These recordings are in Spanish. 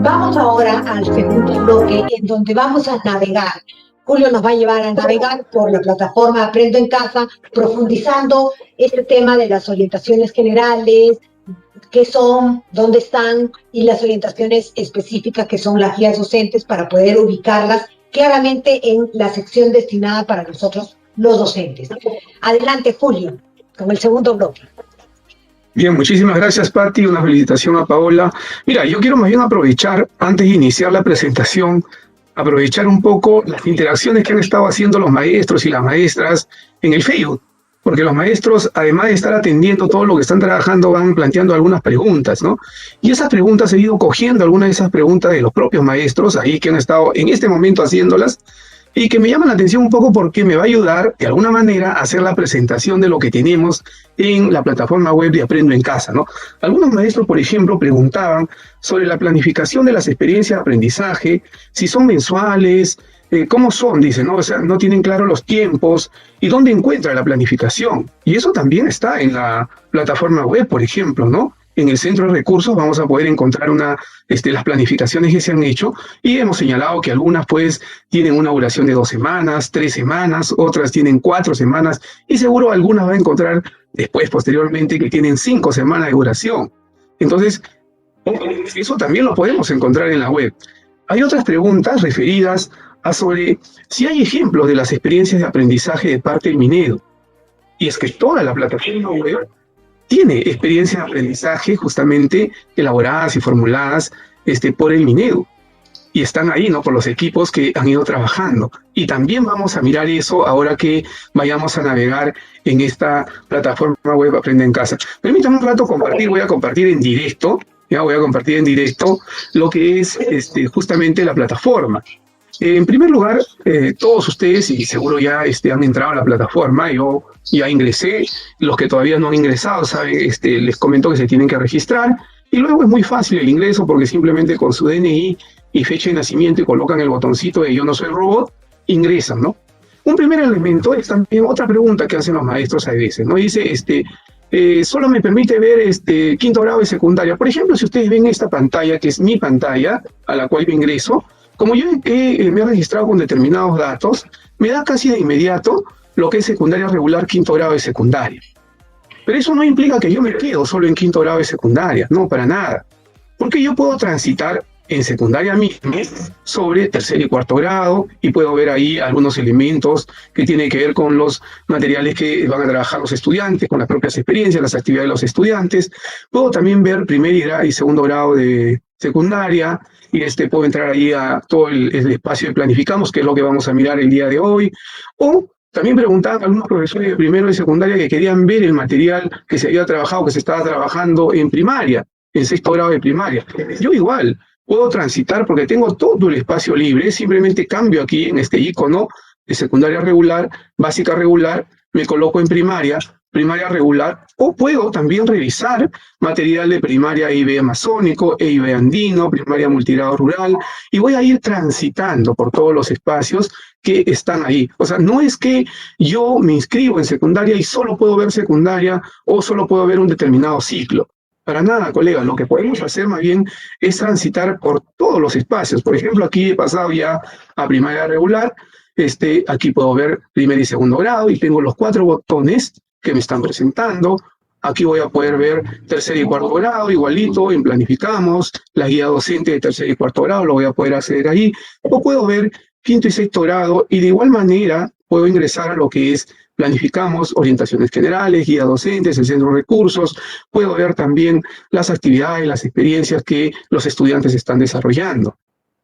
Vamos ahora al segundo bloque en donde vamos a navegar. Julio nos va a llevar a navegar por la plataforma Aprendo en Casa, profundizando este tema de las orientaciones generales, qué son, dónde están, y las orientaciones específicas que son las guías docentes para poder ubicarlas claramente en la sección destinada para nosotros los docentes. Adelante, Julio, con el segundo bloque. Bien, muchísimas gracias, Patti. Una felicitación a Paola. Mira, yo quiero más bien aprovechar, antes de iniciar la presentación, aprovechar un poco las interacciones que han estado haciendo los maestros y las maestras en el Facebook. Porque los maestros, además de estar atendiendo todo lo que están trabajando, van planteando algunas preguntas, ¿no? Y esas preguntas he ido cogiendo algunas de esas preguntas de los propios maestros ahí que han estado en este momento haciéndolas, y que me llama la atención un poco porque me va a ayudar de alguna manera a hacer la presentación de lo que tenemos en la plataforma web de Aprendo en Casa, ¿no? Algunos maestros, por ejemplo, preguntaban sobre la planificación de las experiencias de aprendizaje, si son mensuales, cómo son, dicen, ¿no? O sea, no tienen claro los tiempos y dónde encuentra la planificación. Y eso también está en la plataforma web, por ejemplo, ¿no? En el centro de recursos vamos a poder encontrar las planificaciones que se han hecho, y hemos señalado que algunas pues tienen una duración de 2 semanas, 3 semanas, otras tienen 4 semanas, y seguro algunas va a encontrar después, posteriormente, que tienen 5 semanas de duración. Entonces, eso también lo podemos encontrar en la web. Hay otras preguntas referidas a sobre si hay ejemplos de las experiencias de aprendizaje de parte del Minedo. Y es que toda la plataforma web tiene experiencias de aprendizaje justamente elaboradas y formuladas por el Minedo. Y están ahí, ¿no? Por los equipos que han ido trabajando. Y también vamos a mirar eso ahora que vayamos a navegar en esta plataforma web Aprende en Casa. Permítanme un rato compartir, voy a compartir en directo, lo que es justamente la plataforma. En primer lugar, todos ustedes, y seguro ya han entrado a la plataforma, yo ya ingresé, los que todavía no han ingresado, saben, les comento que se tienen que registrar, y luego es muy fácil el ingreso porque simplemente con su DNI y fecha de nacimiento y colocan el botoncito de Yo no soy robot, ingresan, ¿no? Un primer elemento es también otra pregunta que hacen los maestros a veces, ¿no? Dice, solo me permite ver quinto grado de secundaria. Por ejemplo, si ustedes ven esta pantalla, que es mi pantalla, a la cual yo ingreso, como yo me he registrado con determinados datos, me da casi de inmediato lo que es secundaria regular, quinto grado de secundaria. Pero eso no implica que yo me quedo solo en quinto grado de secundaria, no, para nada. Porque yo puedo transitar en secundaria misma sobre tercer y cuarto grado, y puedo ver ahí algunos elementos que tienen que ver con los materiales que van a trabajar los estudiantes, con las propias experiencias, las actividades de los estudiantes. Puedo también ver primer y segundo grado de secundaria, y puedo entrar ahí a todo el espacio de planificamos, que es lo que vamos a mirar el día de hoy. O también preguntaban algunos profesores de primero y secundaria que querían ver el material que se había trabajado, que se estaba trabajando en primaria, en sexto grado de primaria. Yo igual puedo transitar porque tengo todo el espacio libre, simplemente cambio aquí en este icono de secundaria regular, básica regular, me coloco en primaria regular, o puedo también revisar material de primaria EIB amazónico, EIB andino, primaria multigrado rural, y voy a ir transitando por todos los espacios que están ahí. O sea, no es que yo me inscribo en secundaria y solo puedo ver secundaria o solo puedo ver un determinado ciclo. Para nada, colegas, lo que podemos hacer más bien es transitar por todos los espacios. Por ejemplo, aquí he pasado ya a primaria regular, aquí puedo ver primer y segundo grado y tengo los 4 botones que me están presentando. Aquí voy a poder ver tercer y cuarto grado, igualito, en planificamos, la guía docente de tercer y cuarto grado, lo voy a poder acceder ahí. O puedo ver quinto y sexto grado, y de igual manera puedo ingresar a lo que es planificamos, orientaciones generales, guía docentes, el centro de recursos. Puedo ver también las actividades, las experiencias que los estudiantes están desarrollando.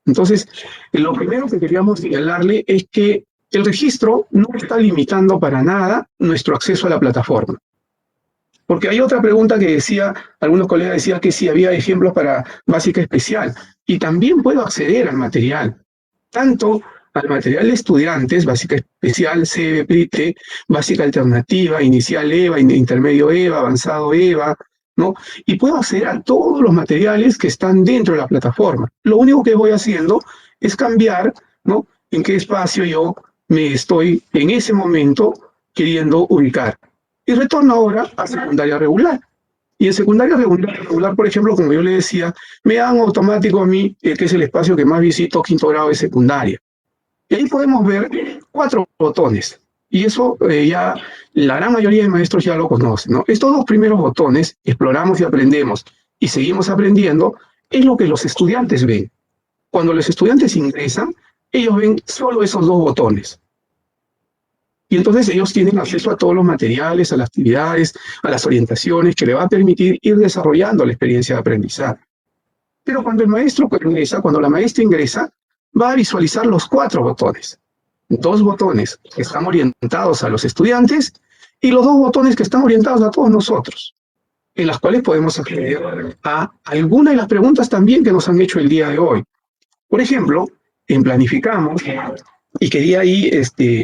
Entonces, lo primero que queríamos señalarle es que el registro no está limitando para nada nuestro acceso a la plataforma. Porque hay otra pregunta que decía, algunos colegas decían que si había ejemplos para básica especial. Y también puedo acceder al material, tanto al material de estudiantes, básica especial, CEBE, PRITE, básica alternativa, inicial EVA, intermedio EVA, avanzado EVA, ¿no? Y puedo acceder a todos los materiales que están dentro de la plataforma. Lo único que voy haciendo es cambiar, ¿no?, en qué espacio yo me estoy en ese momento queriendo ubicar. Y retorno ahora a secundaria regular. Y en secundaria regular, por ejemplo, como yo le decía, me dan automático a mí, que es el espacio que más visito, quinto grado de secundaria. Y ahí podemos ver 4 botones. Y eso ya la gran mayoría de maestros ya lo conocen, ¿no? Estos 2 primeros botones, exploramos y aprendemos y seguimos aprendiendo, es lo que los estudiantes ven. Cuando los estudiantes ingresan, ellos ven solo esos 2 botones. Y entonces ellos tienen acceso a todos los materiales, a las actividades, a las orientaciones que le va a permitir ir desarrollando la experiencia de aprendizaje. Pero cuando el maestro ingresa, cuando la maestra ingresa, va a visualizar los 4 botones. 2 botones que están orientados a los estudiantes y los 2 botones que están orientados a todos nosotros, en las cuales podemos acceder a algunas de las preguntas también que nos han hecho el día de hoy. Por ejemplo, en Planificamos, y quería ahí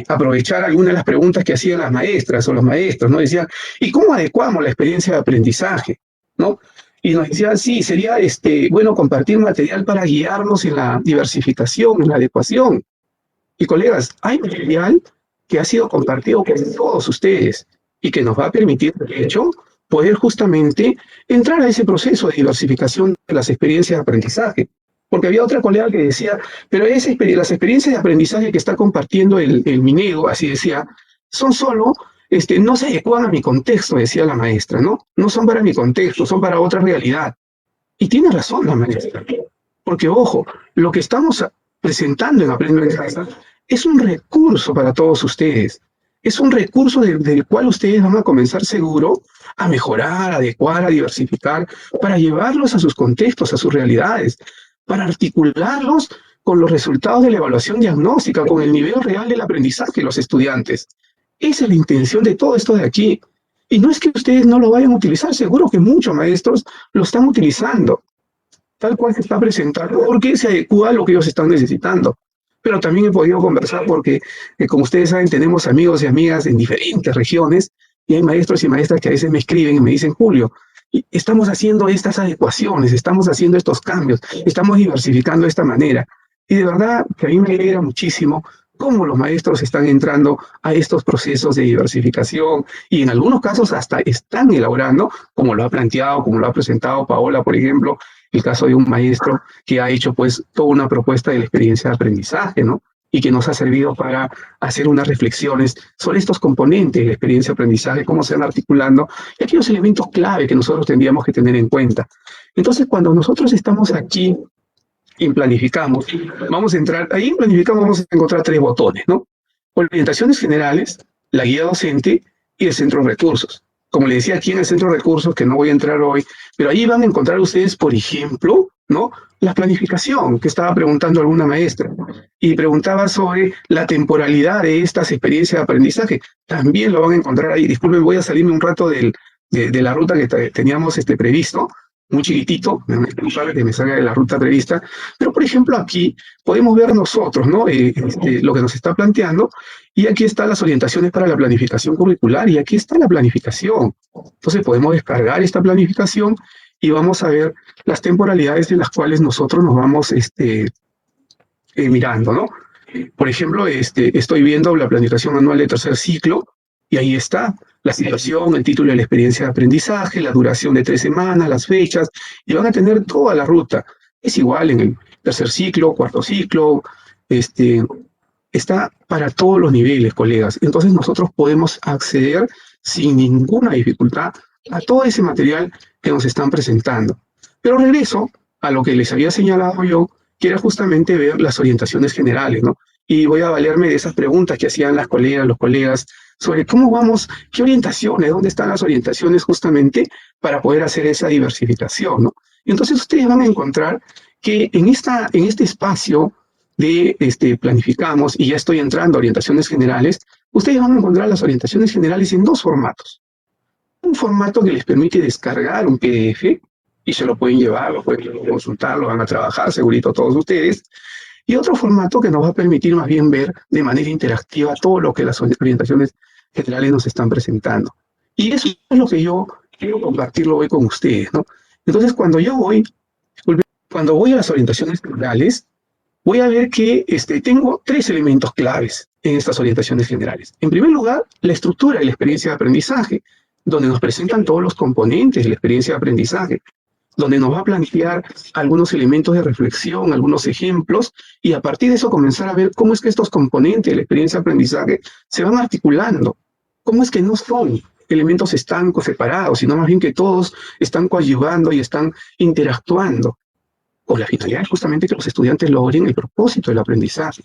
aprovechar algunas de las preguntas que hacían las maestras o los maestros, ¿no? Decían, ¿y cómo adecuamos la experiencia de aprendizaje? ¿No? Y nos decían, sí, sería bueno compartir material para guiarnos en la diversificación, en la adecuación. Y colegas, hay material que ha sido compartido con todos ustedes y que nos va a permitir, de hecho, poder justamente entrar a ese proceso de diversificación de las experiencias de aprendizaje. Porque había otra colega que decía, pero las experiencias de aprendizaje que está compartiendo el Minedo, así decía, son solo, no se adecuan a mi contexto, decía la maestra, ¿no? No son para mi contexto, son para otra realidad. Y tiene razón la maestra. Porque, ojo, lo que estamos presentando en Aprendo en Casa es un recurso para todos ustedes. Es un recurso del cual ustedes van a comenzar seguro a mejorar, a adecuar, a diversificar, para llevarlos a sus contextos, a sus realidades, para articularlos con los resultados de la evaluación diagnóstica, con el nivel real del aprendizaje de los estudiantes. Esa es la intención de todo esto de aquí. Y no es que ustedes no lo vayan a utilizar, seguro que muchos maestros lo están utilizando, tal cual se está presentando, porque se adecua a lo que ellos están necesitando. Pero también he podido conversar porque, como ustedes saben, tenemos amigos y amigas en diferentes regiones, y hay maestros y maestras que a veces me escriben y me dicen, Julio, estamos haciendo estas adecuaciones, estamos haciendo estos cambios, estamos diversificando de esta manera. Y de verdad que a mí me alegra muchísimo cómo los maestros están entrando a estos procesos de diversificación y en algunos casos hasta están elaborando, como lo ha planteado, como lo ha presentado Paola, por ejemplo, el caso de un maestro que ha hecho pues toda una propuesta de la experiencia de aprendizaje, ¿no? Y que nos ha servido para hacer unas reflexiones sobre estos componentes de la experiencia de aprendizaje, cómo se van articulando, y aquellos elementos clave que nosotros tendríamos que tener en cuenta. Entonces, cuando nosotros estamos aquí en Planificamos, vamos a entrar, ahí en Planificamos vamos a encontrar 3 botones, ¿no? Orientaciones generales, la guía docente y el centro de recursos. Como le decía aquí en el centro de recursos, que no voy a entrar hoy, pero ahí van a encontrar ustedes, por ejemplo, ¿no? La planificación que estaba preguntando alguna maestra y preguntaba sobre la temporalidad de estas experiencias de aprendizaje. También lo van a encontrar ahí. Disculpen, voy a salirme un rato de la ruta que teníamos previsto, muy chiquitito, me van a disculpar que me salga de la ruta prevista, pero por ejemplo aquí podemos ver nosotros, ¿no? Lo que nos está planteando, y aquí están las orientaciones para la planificación curricular, y aquí está la planificación. Entonces podemos descargar esta planificación y vamos a ver las temporalidades en las cuales nosotros nos vamos mirando, ¿no? Por ejemplo, estoy viendo la planificación anual de tercer ciclo, y ahí está la situación, el título de la experiencia de aprendizaje, la duración de 3 semanas, las fechas, y van a tener toda la ruta. Es igual en el tercer ciclo, cuarto ciclo, está para todos los niveles, colegas. Entonces nosotros podemos acceder sin ninguna dificultad a todo ese material que nos están presentando. Pero regreso a lo que les había señalado yo, que era justamente ver las orientaciones generales, ¿no? Y voy a valerme de esas preguntas que hacían las colegas, los colegas, sobre cómo vamos, qué orientaciones, dónde están las orientaciones justamente para poder hacer esa diversificación, ¿no? Y entonces ustedes van a encontrar que en este espacio de Planificamos, y ya estoy entrando a orientaciones generales, ustedes van a encontrar las orientaciones generales en 2 formatos. Un formato que les permite descargar un PDF, y se lo pueden llevar, lo pueden consultar, lo van a trabajar, segurito todos ustedes, y otro formato que nos va a permitir más bien ver de manera interactiva todo lo que las orientaciones generales nos están presentando. Y eso es lo que yo quiero compartirlo hoy con ustedes, ¿no? Entonces, cuando voy a las orientaciones generales, voy a ver que tengo 3 elementos claves en estas orientaciones generales. En primer lugar, la estructura de la experiencia de aprendizaje. donde nos presentan todos los componentes de la experiencia de aprendizaje, donde nos va a plantear algunos elementos de reflexión, algunos ejemplos, y a partir de eso comenzar a ver cómo es que estos componentes de la experiencia de aprendizaje se van articulando, cómo es que no son elementos estancos, separados, sino más bien que todos están coadyuvando y están interactuando con la finalidad justamente que los estudiantes logren el propósito del aprendizaje.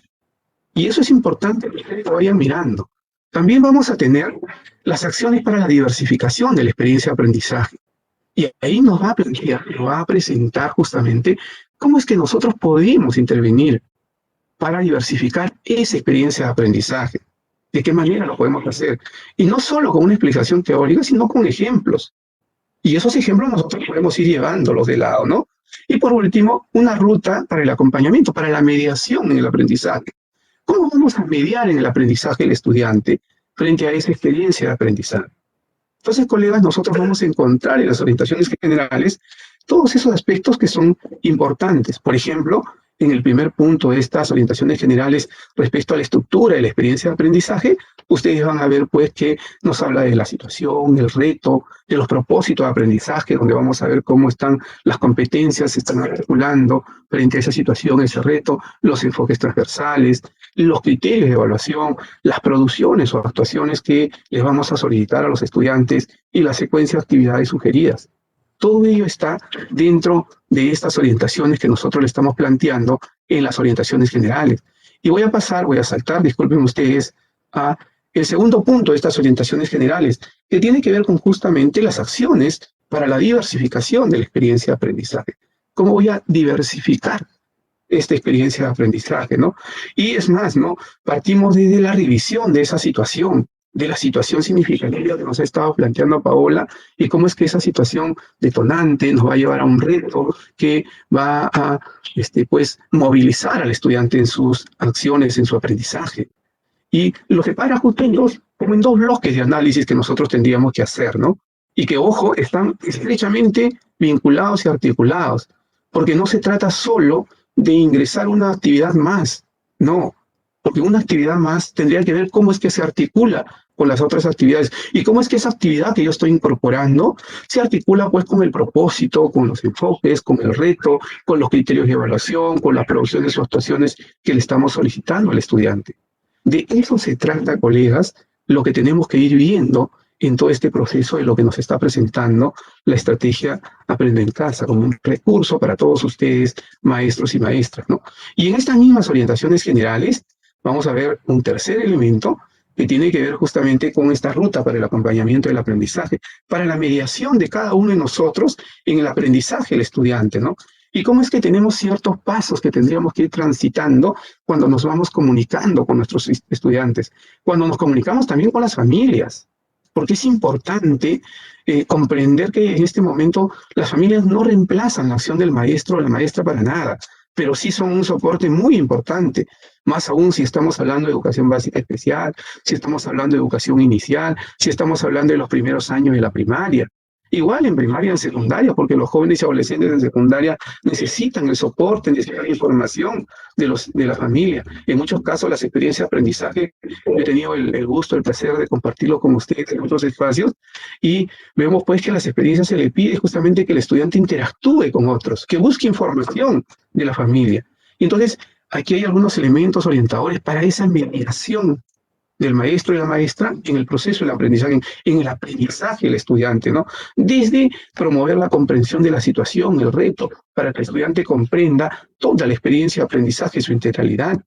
Y eso es importante que ustedes lo vayan mirando. También vamos a tener las acciones para la diversificación de la experiencia de aprendizaje. Y ahí nos va a plantear, nos va a presentar justamente cómo es que nosotros podemos intervenir para diversificar esa experiencia de aprendizaje. ¿De qué manera lo podemos hacer? Y no solo con una explicación teórica, sino con ejemplos. Y esos ejemplos nosotros podemos ir llevándolos de lado, ¿no? Y por último, una ruta para el acompañamiento, para la mediación en el aprendizaje. ¿Cómo vamos a mediar en el aprendizaje del estudiante frente a esa experiencia de aprendizaje? Entonces, colegas, nosotros vamos a encontrar en las orientaciones generales todos esos aspectos que son importantes. Por ejemplo, en el primer punto de estas orientaciones generales respecto a la estructura de la experiencia de aprendizaje, ustedes van a ver pues que nos habla de la situación, el reto, de los propósitos de aprendizaje, donde vamos a ver cómo están las competencias, se están articulando frente a esa situación, ese reto, los enfoques transversales, los criterios de evaluación, las producciones o actuaciones que les vamos a solicitar a los estudiantes y la secuencia de actividades sugeridas. Todo ello está dentro de estas orientaciones que nosotros le estamos planteando en las orientaciones generales. Y voy a saltar, disculpen ustedes, a el segundo punto de estas orientaciones generales, que tiene que ver con justamente las acciones para la diversificación de la experiencia de aprendizaje. ¿Cómo voy a diversificar esta experiencia de aprendizaje, ¿no? Y es más, ¿no? Partimos desde la revisión de esa situación, de la situación significativa que nos ha estado planteando Paola y cómo es que esa situación detonante nos va a llevar a un reto que va a pues, movilizar al estudiante en sus acciones, en su aprendizaje. Y lo separa justo como en dos bloques de análisis que nosotros tendríamos que hacer, ¿no? Y que, ojo, están estrechamente vinculados y articulados, porque no se trata solo de ingresar una actividad más, no, porque una actividad más tendría que ver cómo es que se articula con las otras actividades y cómo es que esa actividad que yo estoy incorporando se articula pues con el propósito, con los enfoques, con el reto, con los criterios de evaluación, con la producción de sus actuaciones que le estamos solicitando al estudiante. De eso se trata, colegas, lo que tenemos que ir viendo en todo este proceso de lo que nos está presentando la estrategia Aprende en Casa como un recurso para todos ustedes, maestros y maestras, ¿no? Y en estas mismas orientaciones generales vamos a ver un tercer elemento que tiene que ver justamente con esta ruta para el acompañamiento del aprendizaje, para la mediación de cada uno de nosotros en el aprendizaje del estudiante, ¿no? Y cómo es que tenemos ciertos pasos que tendríamos que ir transitando cuando nos vamos comunicando con nuestros estudiantes, cuando nos comunicamos también con las familias, porque es importante comprender que en este momento las familias no reemplazan la acción del maestro o la maestra para nada, pero sí son un soporte muy importante, más aún si estamos hablando de educación básica especial, si estamos hablando de educación inicial, si estamos hablando de los primeros años de la primaria. Igual en primaria y en secundaria, porque los jóvenes y adolescentes en secundaria necesitan el soporte, necesitan la información de la familia. En muchos casos las experiencias de aprendizaje, he tenido el gusto, el placer de compartirlo con ustedes en otros espacios, y vemos pues que a las experiencias se le pide justamente que el estudiante interactúe con otros, que busque información de la familia. Y entonces aquí hay algunos elementos orientadores para esa mediación del maestro y la maestra en el proceso del aprendizaje, en el aprendizaje del estudiante, ¿no? Desde promover la comprensión de la situación, el reto, para que el estudiante comprenda toda la experiencia de aprendizaje en su integralidad.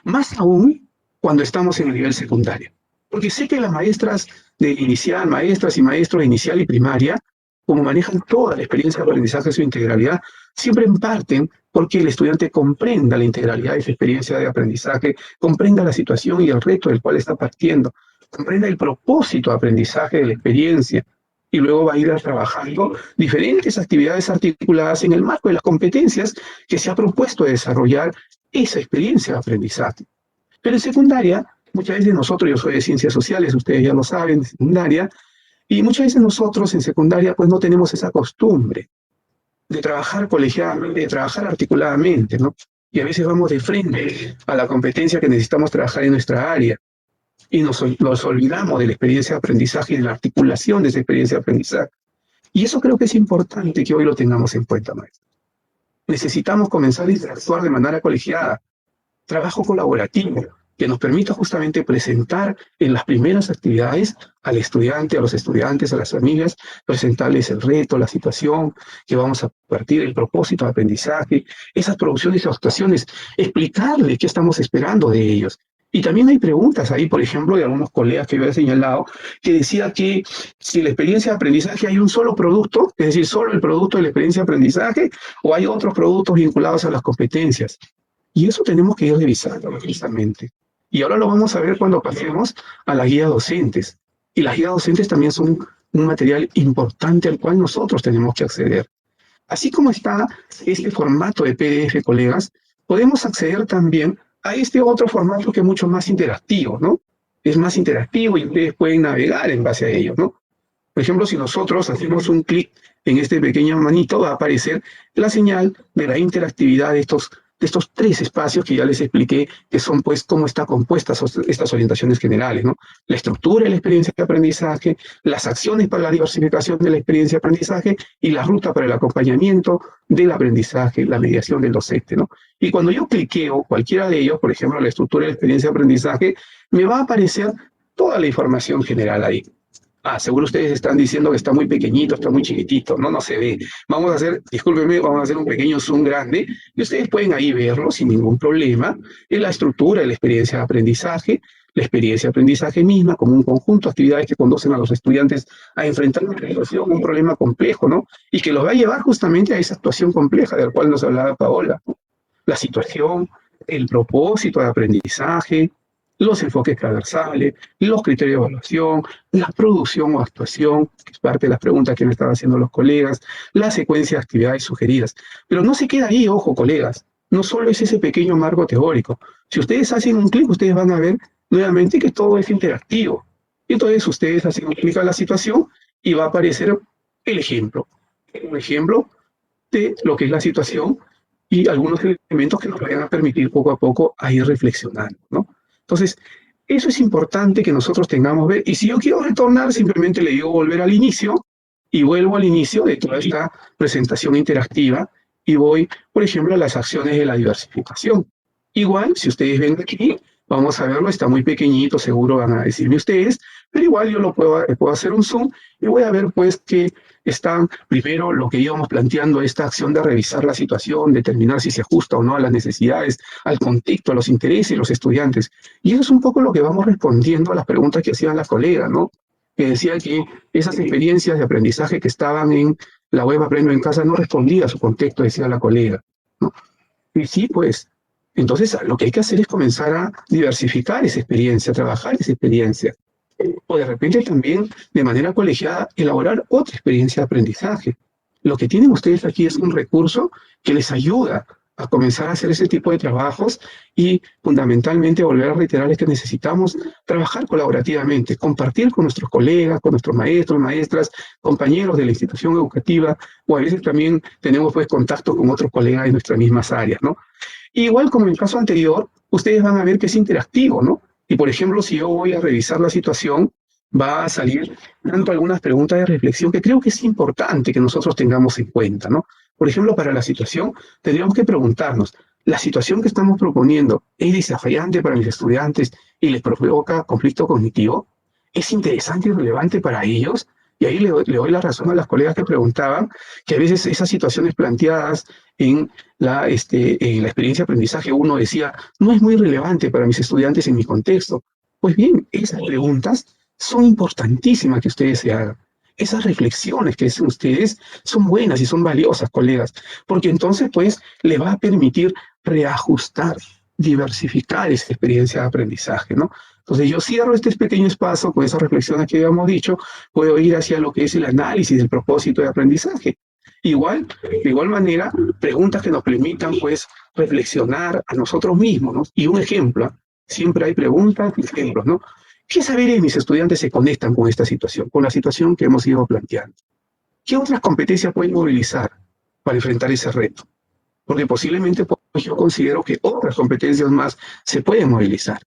Más aún cuando estamos en el nivel secundario. Porque sé que las maestras de inicial, maestras y maestros de inicial y primaria, como manejan toda la experiencia de aprendizaje en su integralidad, siempre parten porque el estudiante comprenda la integralidad de su experiencia de aprendizaje, comprenda la situación y el reto del cual está partiendo, comprenda el propósito de aprendizaje de la experiencia, y luego va a ir trabajando diferentes actividades articuladas en el marco de las competencias que se ha propuesto desarrollar esa experiencia de aprendizaje. Pero en secundaria, muchas veces nosotros, yo soy de ciencias sociales, ustedes ya lo saben, de secundaria, y muchas veces nosotros en secundaria pues no tenemos esa costumbre de trabajar colegiadamente, de trabajar articuladamente, ¿no? Y a veces vamos de frente a la competencia que necesitamos trabajar en nuestra área. y nos olvidamos de la experiencia de aprendizaje y de la articulación de esa experiencia de aprendizaje. Y eso creo que es importante que hoy lo tengamos en cuenta, maestro. Necesitamos comenzar a interactuar de manera colegiada, trabajo colaborativo, que nos permita justamente presentar en las primeras actividades al estudiante, a los estudiantes, a las familias, presentarles el reto, la situación que vamos a partir, el propósito de aprendizaje, esas producciones y actuaciones, explicarles qué estamos esperando de ellos. Y también hay preguntas ahí, por ejemplo, de algunos colegas que yo he señalado, que decía que si la experiencia de aprendizaje hay un solo producto, es decir, solo el producto de la experiencia de aprendizaje, o hay otros productos vinculados a las competencias. Y eso tenemos que ir revisando precisamente. Y ahora lo vamos a ver cuando pasemos a las guías docentes. Y las guías docentes también son un material importante al cual nosotros tenemos que acceder. Así como está este formato de PDF, colegas, podemos acceder también a este otro formato que es mucho más interactivo, ¿no? Es más interactivo y ustedes pueden navegar en base a ello, ¿no? Por ejemplo, si nosotros hacemos un clic en este pequeño manito, va a aparecer la señal de la interactividad de estos 3 espacios que ya les expliqué, que son pues cómo están compuestas estas orientaciones generales, ¿no? La estructura de la experiencia de aprendizaje, las acciones para la diversificación de la experiencia de aprendizaje y la ruta para el acompañamiento del aprendizaje, la mediación del docente, ¿no? Y cuando yo cliqueo cualquiera de ellos, por ejemplo, la estructura de la experiencia de aprendizaje, me va a aparecer toda la información general ahí. Seguro ustedes están diciendo que está muy pequeñito, está muy chiquitito, no se ve. Vamos a hacer, discúlpenme, vamos a hacer un pequeño zoom grande y ustedes pueden ahí verlo sin ningún problema, en la estructura de la experiencia de aprendizaje misma como un conjunto de actividades que conducen a los estudiantes a enfrentar una situación, un problema complejo, ¿no? Y que los va a llevar justamente a esa actuación compleja de la cual nos hablaba Paola, ¿no? La situación, el propósito de aprendizaje, los enfoques transversales, los criterios de evaluación, la producción o actuación, que es parte de las preguntas que me estaban haciendo los colegas, la secuencia de actividades sugeridas. Pero no se queda ahí, ojo, colegas, no solo es ese pequeño marco teórico. Si ustedes hacen un clic, ustedes van a ver nuevamente que todo es interactivo. Y entonces ustedes hacen un clic a la situación y va a aparecer el ejemplo. Un ejemplo de lo que es la situación y algunos elementos que nos vayan a permitir poco a poco a ir reflexionando, ¿no? Entonces, eso es importante que nosotros tengamos ver. Y si yo quiero retornar, simplemente le digo volver al inicio y vuelvo al inicio de toda esta presentación interactiva y voy, por ejemplo, a las acciones de la diversificación. Igual, si ustedes ven aquí, vamos a verlo, está muy pequeñito, seguro van a decirme ustedes, pero igual yo puedo hacer un zoom y voy a ver pues que están primero lo que íbamos planteando, esta acción de revisar la situación, determinar si se ajusta o no a las necesidades, al contexto, a los intereses de los estudiantes. Y eso es un poco lo que vamos respondiendo a las preguntas que hacían las colegas, ¿no? Que decía que esas experiencias de aprendizaje que estaban en la web Aprendo en Casa no respondían a su contexto, decía la colega, ¿no? Y sí, pues, entonces lo que hay que hacer es comenzar a diversificar esa experiencia, a trabajar esa experiencia. O de repente también, de manera colegiada, elaborar otra experiencia de aprendizaje. Lo que tienen ustedes aquí es un recurso que les ayuda a comenzar a hacer ese tipo de trabajos y fundamentalmente volver a reiterar es que necesitamos trabajar colaborativamente, compartir con nuestros colegas, con nuestros maestros, maestras, compañeros de la institución educativa, o a veces también tenemos pues contacto con otros colegas de nuestras mismas áreas, ¿no? Igual como en el caso anterior, ustedes van a ver que es interactivo, ¿no? Y por ejemplo, si yo voy a revisar la situación, va a salir tanto algunas preguntas de reflexión que creo que es importante que nosotros tengamos en cuenta, ¿no? Por ejemplo, para la situación, tendríamos que preguntarnos, ¿la situación que estamos proponiendo es desafiante para mis estudiantes y les provoca conflicto cognitivo? ¿Es interesante y relevante para ellos? Y ahí le doy la razón a las colegas que preguntaban que a veces esas situaciones planteadas en la experiencia de aprendizaje, uno decía, no es muy relevante para mis estudiantes en mi contexto. Pues bien, esas preguntas son importantísimas que ustedes se hagan. Esas reflexiones que hacen ustedes son buenas y son valiosas, colegas, porque entonces, pues, le va a permitir reajustar, diversificar esa experiencia de aprendizaje, ¿no? Entonces, yo cierro este pequeño espacio con esas reflexiones que habíamos dicho, puedo ir hacia lo que es el análisis del propósito de aprendizaje. De igual manera, preguntas que nos permitan, pues, reflexionar a nosotros mismos, ¿no? Y un ejemplo, siempre hay preguntas y ejemplos, ¿no? ¿Qué saberes mis estudiantes se conectan con esta situación, con la situación que hemos ido planteando? ¿Qué otras competencias pueden movilizar para enfrentar ese reto? Porque posiblemente pues, yo considero que otras competencias más se pueden movilizar.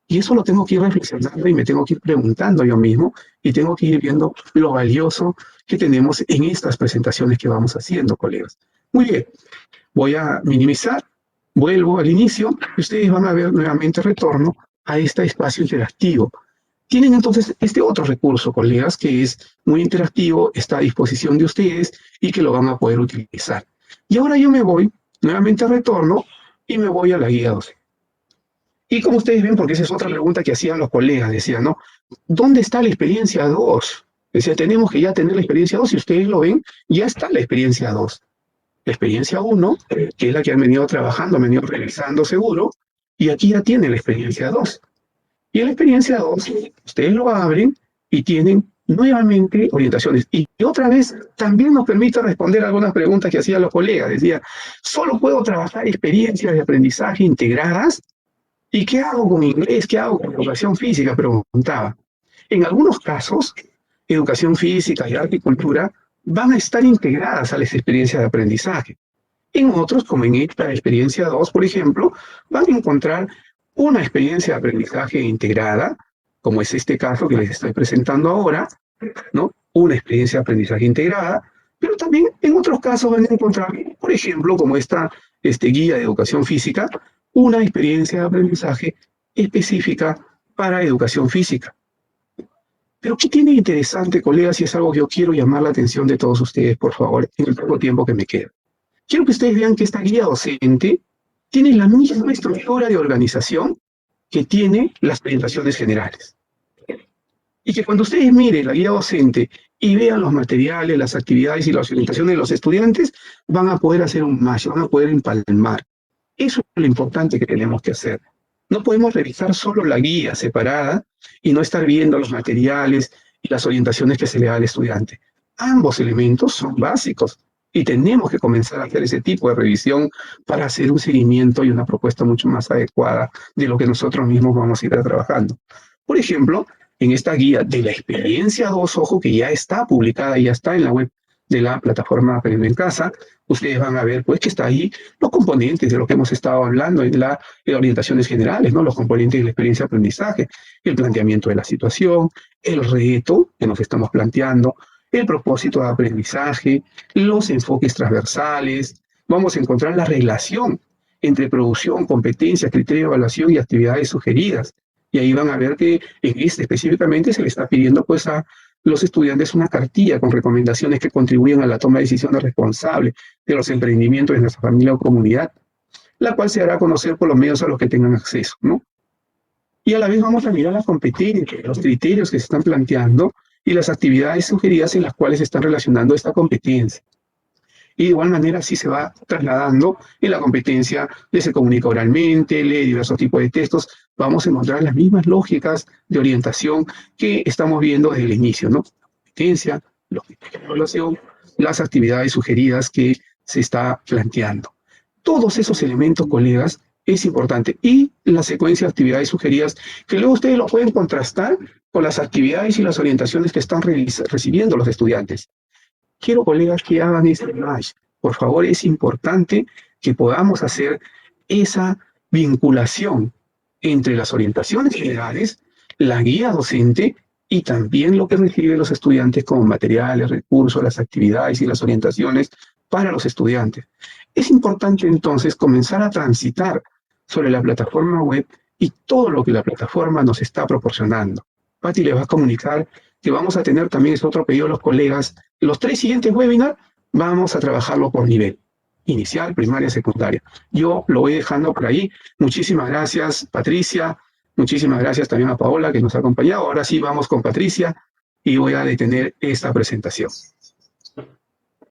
Y eso lo tengo que ir reflexionando y me tengo que ir preguntando yo mismo y tengo que ir viendo lo valioso que tenemos en estas presentaciones que vamos haciendo, colegas. Muy bien, voy a minimizar, vuelvo al inicio y ustedes van a ver nuevamente retorno a este espacio interactivo. Tienen entonces este otro recurso, colegas, que es muy interactivo, está a disposición de ustedes y que lo van a poder utilizar. Y ahora yo me voy nuevamente a retorno y me voy a la guía 12. Y como ustedes ven, porque esa es otra pregunta que hacían los colegas, decían, ¿no? ¿Dónde está la experiencia 2? Decía, tenemos que ya tener la experiencia 2, y ustedes lo ven, ya está la experiencia 2. La experiencia 1, que es la que han venido trabajando, han venido revisando seguro, y aquí ya tienen la experiencia 2. Y en la experiencia 2, ustedes lo abren y tienen nuevamente orientaciones. Y otra vez, también nos permite responder algunas preguntas que hacían los colegas. Decía, ¿solo puedo trabajar experiencias de aprendizaje integradas? ¿Y qué hago con inglés? ¿Qué hago con educación física? Preguntaba. En algunos casos, educación física y arte y cultura van a estar integradas a las experiencias de aprendizaje. En otros, como en esta experiencia 2, por ejemplo, van a encontrar una experiencia de aprendizaje integrada, como es este caso que les estoy presentando ahora, ¿no? Una experiencia de aprendizaje integrada, pero también en otros casos van a encontrar, por ejemplo, como esta guía de educación física, una experiencia de aprendizaje específica para educación física. Pero ¿qué tiene interesante, colegas? Y es algo que yo quiero llamar la atención de todos ustedes, por favor, en el poco tiempo que me queda. Quiero que ustedes vean que esta guía docente tiene la misma estructura de organización que tiene las presentaciones generales. Y que cuando ustedes miren la guía docente y vean los materiales, las actividades y las orientaciones de los estudiantes, van a poder hacer un match, van a poder empalmar. Eso es lo importante que tenemos que hacer. No podemos revisar solo la guía separada y no estar viendo los materiales y las orientaciones que se le da al estudiante. Ambos elementos son básicos y tenemos que comenzar a hacer ese tipo de revisión para hacer un seguimiento y una propuesta mucho más adecuada de lo que nosotros mismos vamos a ir trabajando. Por ejemplo, en esta guía de la experiencia 2, ojo, que ya está publicada, ya está en la web de la plataforma Aprendo en Casa, ustedes van a ver pues que está ahí los componentes de lo que hemos estado hablando en las orientaciones generales, ¿no? Los componentes de la experiencia de aprendizaje, el planteamiento de la situación, el reto que nos estamos planteando, el propósito de aprendizaje, los enfoques transversales. Vamos a encontrar la relación entre producción, competencia, criterio de evaluación y actividades sugeridas. Y ahí van a ver que en este específicamente se le está pidiendo pues a los estudiantes una cartilla con recomendaciones que contribuyen a la toma de decisiones responsable de los emprendimientos de nuestra familia o comunidad, la cual se hará conocer por los medios a los que tengan acceso, ¿no? Y a la vez vamos a mirar las competencias, los criterios que se están planteando y las actividades sugeridas en las cuales se están relacionando esta competencia. Y de igual manera así se va trasladando en la competencia de se comunica oralmente, lee diversos tipos de textos. Vamos a encontrar las mismas lógicas de orientación que estamos viendo desde el inicio, ¿no? La competencia, los criterios de evaluación, las actividades sugeridas que se está planteando. Todos esos elementos, colegas, es importante. Y la secuencia de actividades sugeridas, que luego ustedes lo pueden contrastar con las actividades y las orientaciones que están recibiendo los estudiantes. Quiero, colegas, que hagan ese match. Por favor, es importante que podamos hacer esa vinculación entre las orientaciones generales, la guía docente y también lo que reciben los estudiantes como materiales, recursos, las actividades y las orientaciones para los estudiantes. Es importante entonces comenzar a transitar sobre la plataforma web y todo lo que la plataforma nos está proporcionando. Pati les va a comunicar que vamos a tener también, es otro pedido a los colegas, los 3 siguientes webinars vamos a trabajarlo por nivel, inicial, primaria, secundaria. Yo lo voy dejando por ahí. Muchísimas gracias, Patricia. Muchísimas gracias también a Paola que nos ha acompañado. Ahora sí vamos con Patricia y voy a detener esta presentación.